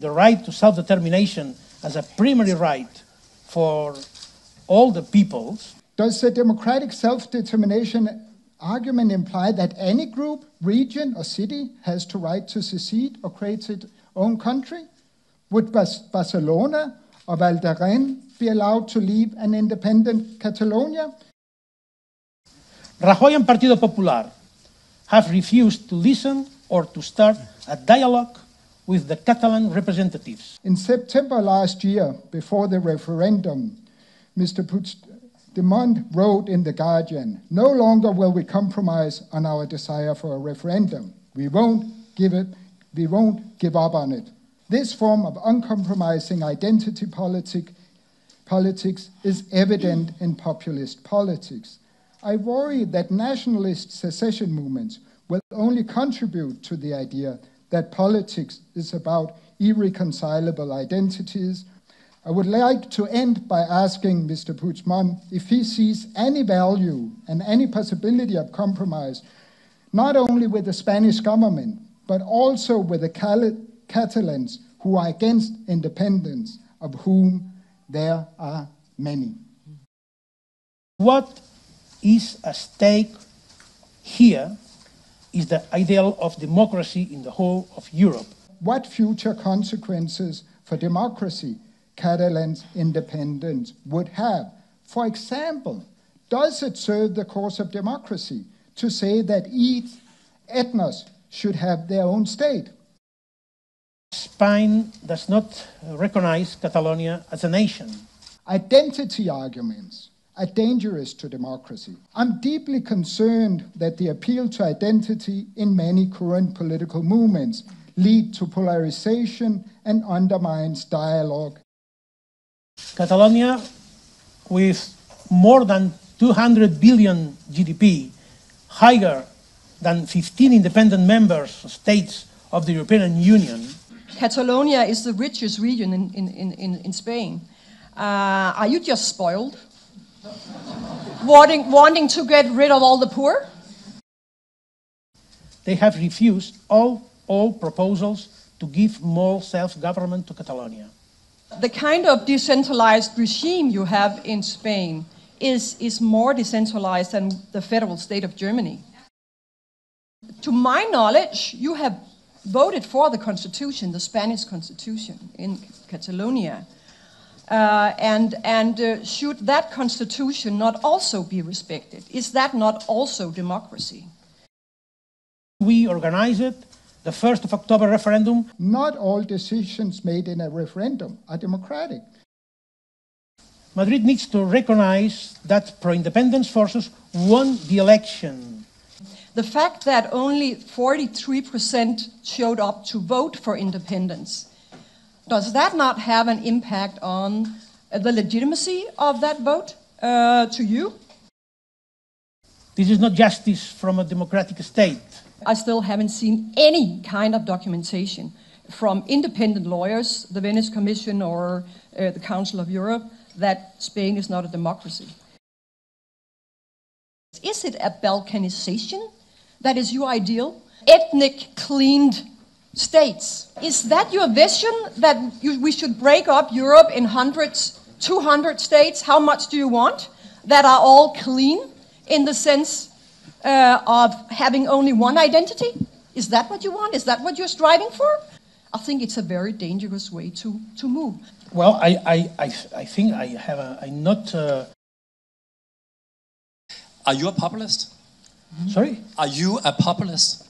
The right to self-determination as a primary right for all the peoples. Does the democratic self-determination argument imply that any group, region, or city has the right to secede or create its own country? Would Barcelona or Valderrama be allowed to leave an independent Catalonia? Rajoy and Partido Popular have refused to listen or to start a dialogue with the Catalan representatives. In September last year, before the referendum, Mr. Puigdemont wrote in The Guardian, "No longer will we compromise on our desire for a referendum. We won't give up on it." This form of uncompromising identity politics is evident in populist politics. I worry that nationalist secession movements will only contribute to the idea that politics is about irreconcilable identities. I would like to end by asking Mr. Puigdemont if he sees any value and any possibility of compromise, not only with the Spanish government, but also with the Catalans who are against independence, of whom there are many. What is at stake here is the ideal of democracy in the whole of Europe. What future consequences for democracy Catalans' independence would have? For example, does it serve the cause of democracy to say that each ethnos should have their own state? Spain does not recognize Catalonia as a nation. Identity arguments are dangerous to democracy. I'm deeply concerned that the appeal to identity in many current political movements lead to polarization and undermines dialogue. Catalonia, with more than 200 billion GDP, higher than 15 independent member states of the European Union. Catalonia is the richest region in Spain. Are you just spoiled? wanting to get rid of all the poor? They have refused all proposals to give more self-government to Catalonia. The kind of decentralized regime you have in Spain is more decentralized than the federal state of Germany. To my knowledge, you have voted for the constitution, the Spanish constitution in Catalonia. Should that constitution not also be respected? Is that not also democracy? We organized the 1st of October referendum. Not all decisions made in a referendum are democratic. Madrid needs to recognize that pro-independence forces won the election. The fact that only 43% showed up to vote for independence, does that not have an impact on the legitimacy of that vote to you? This is not justice from a democratic state. I still haven't seen any kind of documentation from independent lawyers, the Venice Commission or the Council of Europe, that Spain is not a democracy. Is it a Balkanization that is your ideal? Ethnic cleaned states. Is that your vision, that we should break up Europe in hundreds, 200 states? How much do you want? That are all clean in the sense of having only one identity? Is that what you want? Is that what you're striving for? I think it's a very dangerous way to move. Well, I think I'm not... Are you a populist? Sorry? Are you a populist?